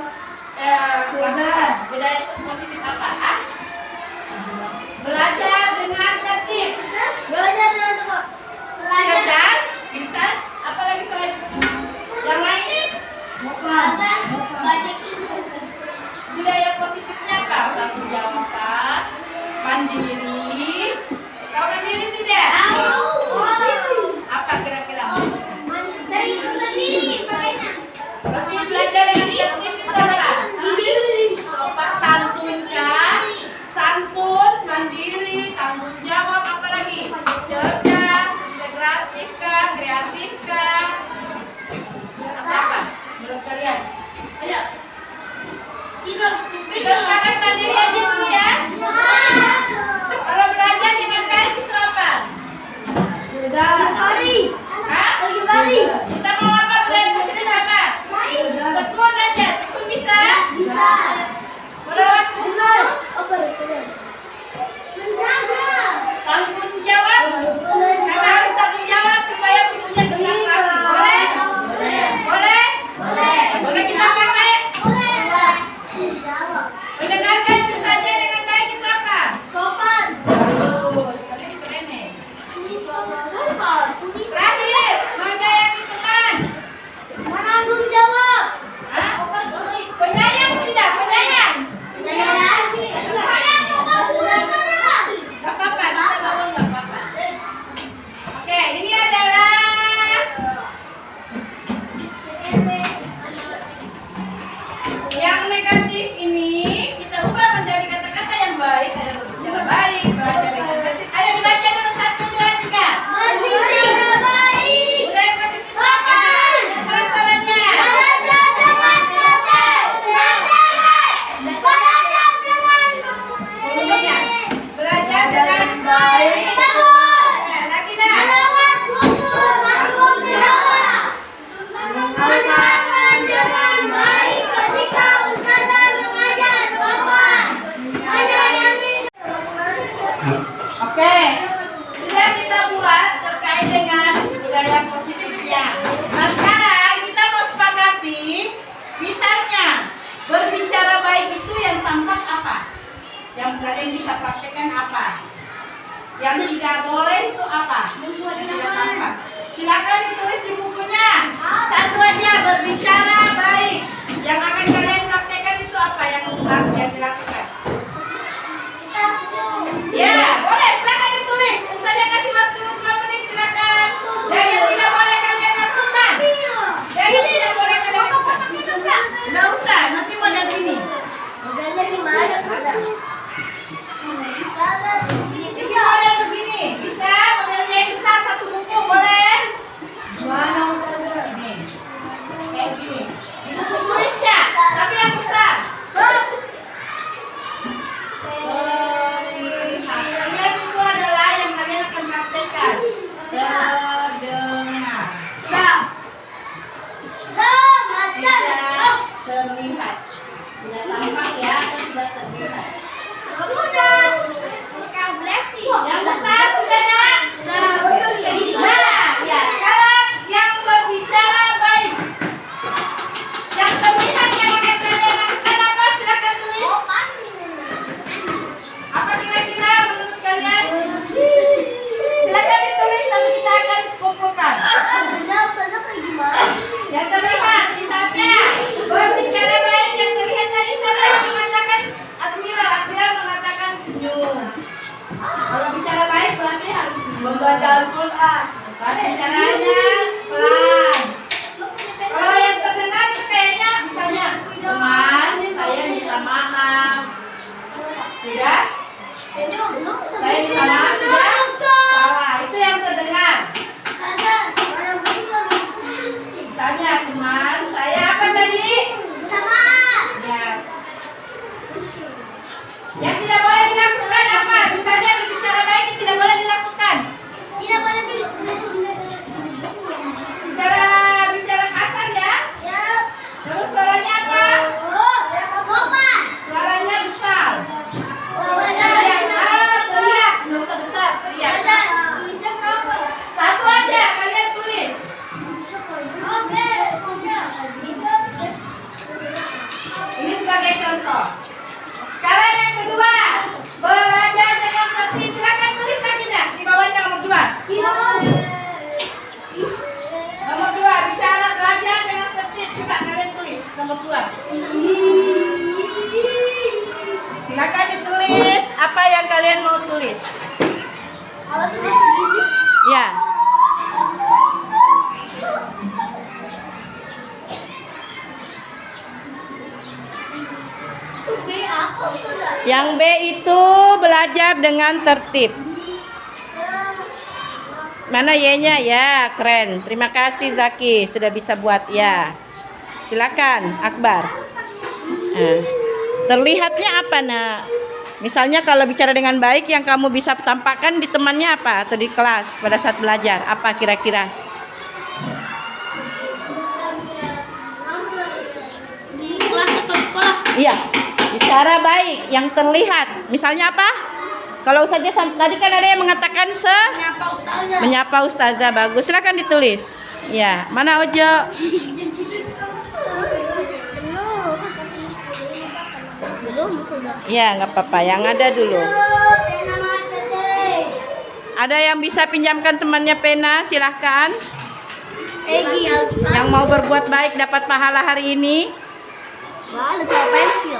lakukan? Budaya positif apa? Ah? Belajar dengan tertib. Cerdas, bisa. Apalagi selain yang lain? Budaya positifnya apa? Tanggung jawab apa? Mandiri. Kau mandiri tidak? Apa kira-kira? Berarti belajar dengan tertib itu apa? Sopan, santunkah? Santun, mandiri, tanggung jawab, apa lagi? Cerdas, integratifkah, kreatifkah? Apa? Menurut kalian? Ayo. Kita sepakat mandiri aja dulu ya. Kalau belajar dengan baik itu apa? Hah? Kita mau apa? Belajar positif apa? Tekun aja, tekun bisa? Merawat tubuh? Tanggung jawab? Karena harus tanggung jawab supaya tubuhnya tenang rapi. Boleh? Boleh? Boleh kita pakai? Mendengarkan itu saja dengan baik itu apa? Bagus. Tapi keren nih. Terakhir, menyayangi teman. Hah? Penyayang tidak? Penyayang? Gak apa-apa, kita bangun gak apa-apa. Oke, ini adalah yang negatif ini kita ubah menjadi kata-kata yang baik. Ada berbicara baik, belajar dengan tertib. Ayo dibaca dulu 1, 2, 3. Budaya positif apa? Yang keras suaranya. Mulutnya. Belajar dengan baik. Lagi dah. Oke, sudah kita buat terkait dengan budaya positifnya. Nah sekarang kita mau sepakati, misalnya berbicara baik itu yang tampak apa? Yang kalian bisa praktekkan apa? Yang tidak boleh itu apa? Yang tidak tampak. Silakan ditulis di bukunya. Satu aja, berbicara baik. Yang akan kalian praktekkan itu apa? Yang dilakukan? Ya, boleh, silakan ditulis. Ustazah kasih waktu 5 menit, silakan. Dan yang tidak boleh kalian lakukan. Dan yang tidak boleh kalian lakukan. Nggak usah, nanti model gini. Ini model begini. Bisa, modelnya yang besar, satu buku Yang B itu belajar dengan tertib. Mana Y-nya? Ya, keren. Terima kasih Zaki, sudah bisa buat ya. Silakan, Akbar. Nah, terlihatnya apa, Nak? Misalnya kalau bicara dengan baik yang kamu bisa tampakkan di temannya apa? Atau di kelas pada saat belajar? Apa kira-kira? Di kelas atau sekolah? Iya, bicara baik yang terlihat. Misalnya apa? Kalau saja tadi kan ada yang mengatakan menyapa ustazah. Bagus, silakan ditulis. Ya, mana Ojo? Ya, nggak apa-apa. Yang ada dulu. Ada yang bisa pinjamkan temannya pena? Silahkan. Yang mau berbuat baik dapat pahala hari ini. Pensil.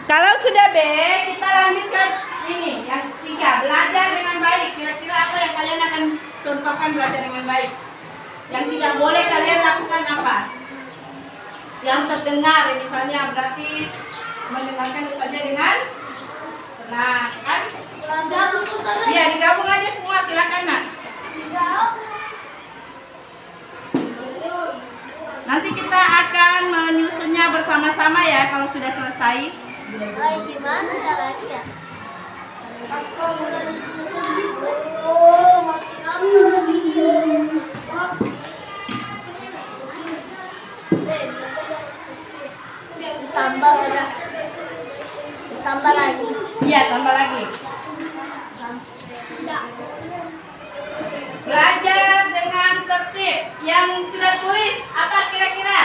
Kalau sudah B, kita lanjut ke ini, yang 3, belajar dengan baik. Kira-kira apa yang kalian akan contohkan belajar dengan baik? Yang tidak boleh kalian lakukan apa? Yang terdengar, misalnya berarti mendengarkan saja dengan tenang, kan? Iya, digabung aja semua, silakan Nak. Nanti kita akan menyusunnya bersama-sama ya kalau sudah selesai. Gimana caranya? Tambah sudah. Tambah lagi. Iya, tambah lagi. Belajar dengan tertib. Yang sudah tulis apa kira-kira?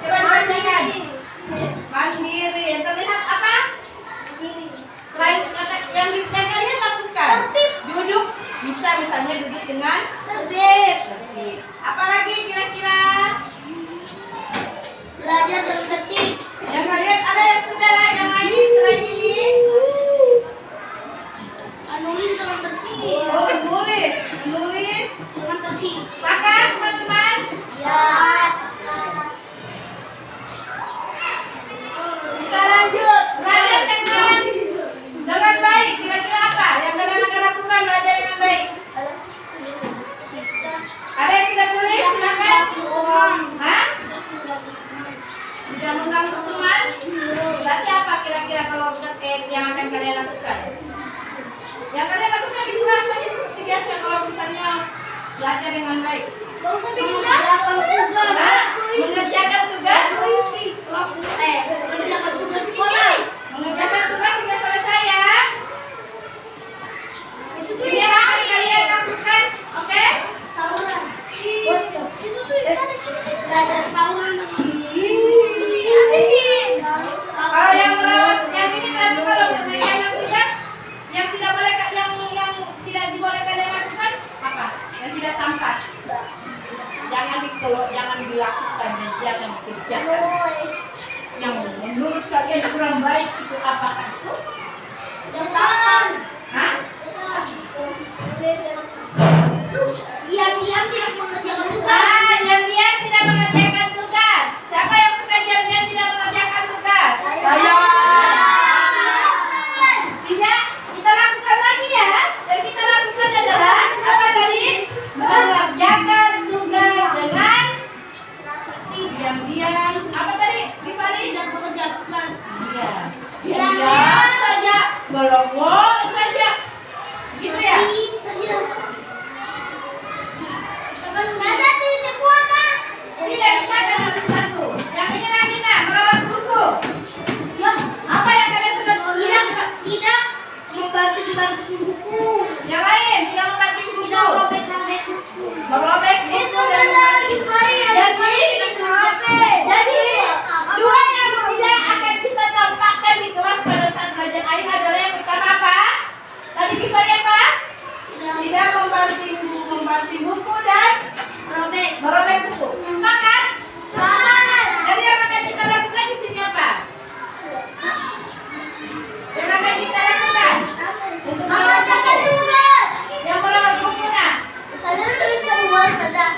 Coba dibacakan. Mandiri. Yang terlihat apa? Selain kata yang kalian lakukan. Tertib. Duduk. Bisa misalnya duduk dengan Tertib. tertib. Apalagi kira-kira? Belajar dengan tertib. Yang kalian ada yang sudah lah yang lain selain ini? Menulis dengan tertib. Oh, menulis. Menulis Dengan tertib. makan teman-teman. Ya. Kita lanjut. Belajar dengan baik. Kira-kira apa yang kalian akan lakukan belajar dengan baik? Ada yang sudah tulis? Silakan. Hah? Tidak mengganggu teman? Berarti apa kira-kira kalau yang akan kalian lakukan? Yang kalian lakukan di kelas tadi seperti biasa kalau misalnya belajar dengan baik. Gak usah bikin tugas. Hah? Mengerjakan tugas? Mengerjakan tugas sekolah. Mengerjakan tugas sudah selesai ya? Itu tuh Ini yang akan kalian lakukan, oke? tawuran. Itu tuh belajar tawuran dengan Kalau yang merawat, yang ini berarti kalau mengerjakan tugas yang tidak boleh yang tidak dibolehkan kalian lakukan apa? Yang tidak tampak. Jangan dilakukan dan jangan dikerjakan. Yang menurut kalian kurang baik itu apakah itu? Jangan. Hah? Diam-diam tidak mengerjakan tugas. Ah, diam-diam tidak mengerjakan tugas. Siapa yang suka diam-diam tidak mengerjakan tugas? Saya. Tidak, kita lakukan lagi ya. Yang kita lakukan adalah apa tadi? Mengerjakan tugas dengan diam-diam. Apa tadi? Rifani? Tidak mengerjakan tugas. Iya. Diam-diam saja, melongo saja. Gitu ya? Saja. Nada tuh semua kan? Tidak, kita akan satu-satu. Yang ini lagi nah, merawat buku. Ya, apa yang kalian sudah Tidak membantu buku. Yang lain tidak membanting buku. Tidak robek-robek buku. Merobek buku dan jadi dua yang tidak akan kita tampakkan di kelas pada saat belajar air adalah yang pertama apa? Tadi kita apa? Tidak membanting buku dan merobek buku. Maka jadi yang akan kita lakukan di sini apa? Yang akan kita lakukan untuk Mengerjakan tugas. yang merawat buku nah. Sadar tulis semua sadar.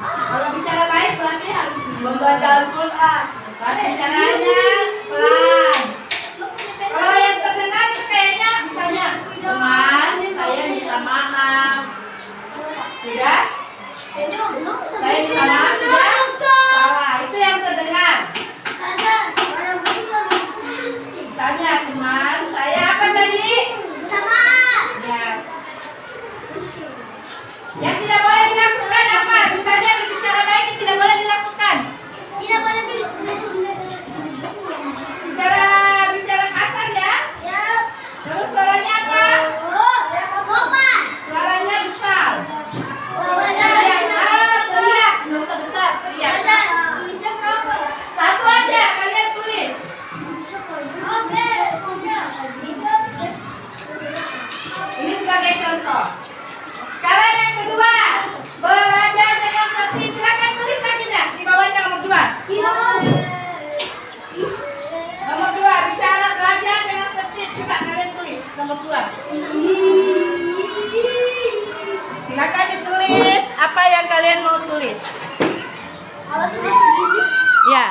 Kalau bicara baik berarti harus membaca Al-Quran. Bicaranya pelan. Kalau yang terdengar itu kayaknya misalnya, teman, saya minta maaf. Sudah? Saya minta maaf sudah? Salah, itu yang terdengar. Misalnya, teman, saya apa tadi? Ya. Yang tidak boleh dilakukan apa? Misalnya berbicara baik yang tidak boleh dilakukan. Bicara kasar ya? Terus suaranya apa? Suaranya besar. Teriak, nggak usah besar, teriak. Satu aja, kalian tulis. Ini sebagai contoh. Sekarang yang kedua, belajar dengan tertib. Silakan tulis lagi ya, di bawahnya nomor 2. Nomor 2, bicara belajar dengan tertib. Coba kalian tulis nomor 2. Silakan ditulis apa yang kalian mau tulis. Ya.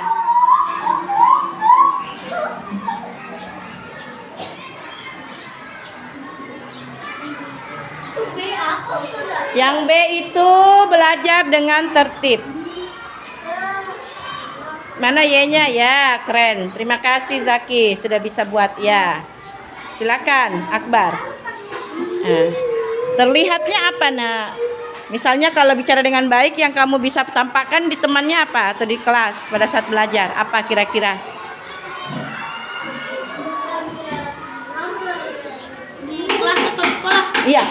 Yang B itu belajar dengan tertib. Mana Y-nya? Ya, keren. Terima kasih Zaki, sudah bisa buat ya. Silakan Akbar. Nah, terlihatnya apa nak? Misalnya kalau bicara dengan baik yang kamu bisa tampakkan di temannya apa? Atau di kelas pada saat belajar? Apa kira-kira? Di kelas atau sekolah? Iya,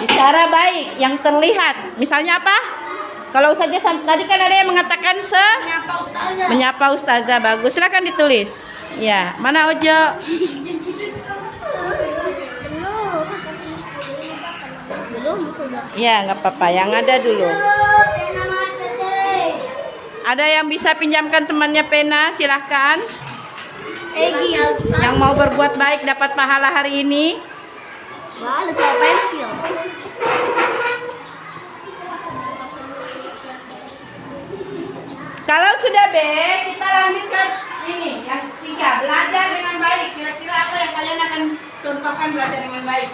bicara baik yang terlihat. Misalnya apa? Kalau saja tadi kan ada yang mengatakan menyapa ustazah. Bagus, silakan ditulis. Ya, mana Ojo? Ya, nggak apa-apa. Yang ada dulu. Ada yang bisa pinjamkan temannya pena? Silahkan. Yang mau berbuat baik dapat pahala hari ini. Wah, ada coba pensil. Kalau sudah B, kita lanjut ke ini, yang 3, belajar dengan baik. Kira-kira apa yang kalian akan contohkan belajar dengan baik?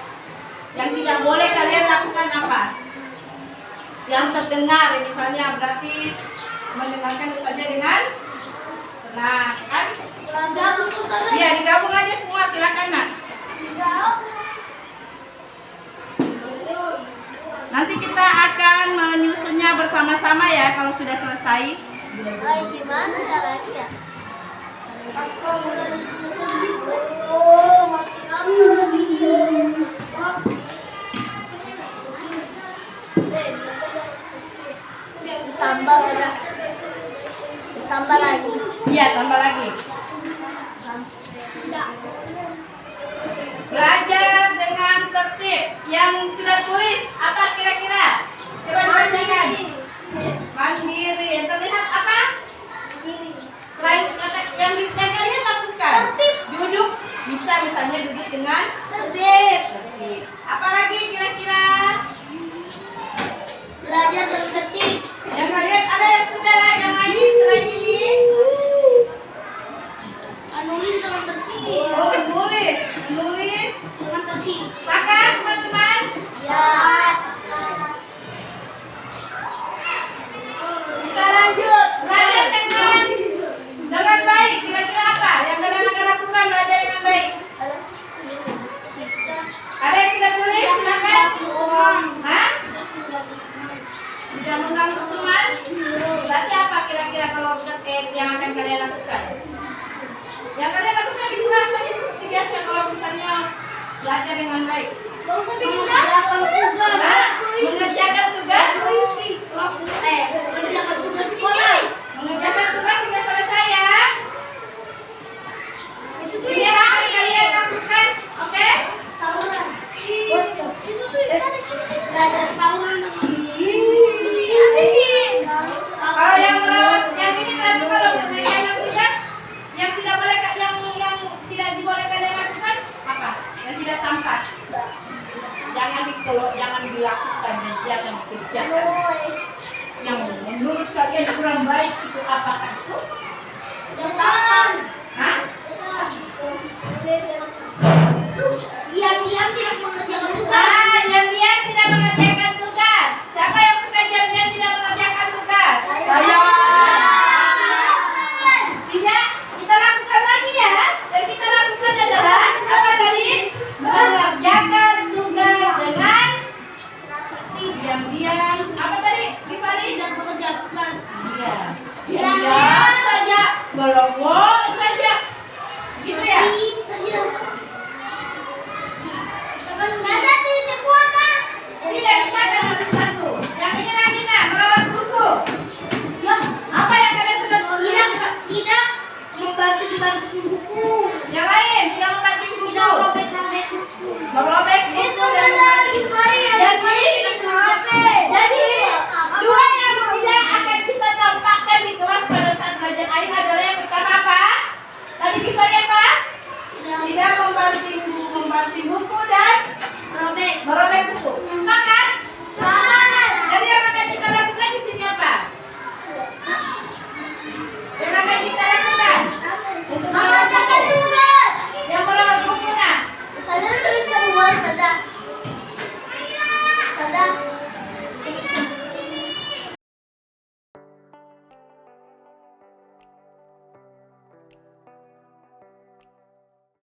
Yang tidak boleh kalian lakukan apa? Yang terdengar, misalnya berarti mendengarkan saja dengan tenang, kan? Iya, digabung aja semua, silakan nak. Nanti kita akan menyusunnya bersama-sama ya kalau sudah selesai. Gimana caranya? Tambah sudah. Tambah lagi. Iya, tambah lagi. Belajar dengan tertib. Yang sudah tulis apa kira-kira? Coba dibacakan. Mandiri. Yang terlihat apa? Selain kata yang kalian lakukan. Duduk. Bisa misalnya duduk dengan Tertib. tertib. Apalagi kira-kira? Belajar dengan tertib. Yang kalian ada yang saudara yang lain selain ini? Menulis dengan tertib. Oh, menulis. Menulis Dengan tertib. makan teman-teman. Ya. Kita lanjut. Belajar dengan baik. Kira-kira apa yang kalian akan lakukan belajar dengan baik? Ada yang sudah tulis? Silakan. Hah? Tidak mengganggu teman? Berarti apa kira-kira kalau yang akan kalian lakukan? Yang kalian lakukan di kelas tadi seperti biasa kalau misalnya belajar dengan baik. Gak usah bikin mengerjakan tugas. Hah? Mengerjakan tugas? Mengerjakan tugas sekolah. Mengerjakan tugas sudah selesai ya? Itu tuh Ini yang akan kalian lakukan, oke? tawuran. Itu tuh belajar tawuran dengan Kalau yang merawat, yang ini berarti kalau mengerjakan tugas yang tidak boleh yang tidak dibolehkan kalian lakukan apa? Yang tidak tampak. Jangan dilakukan dan jangan dikerjakan. menurut kalian kurang baik itu apakah itu? Jangan.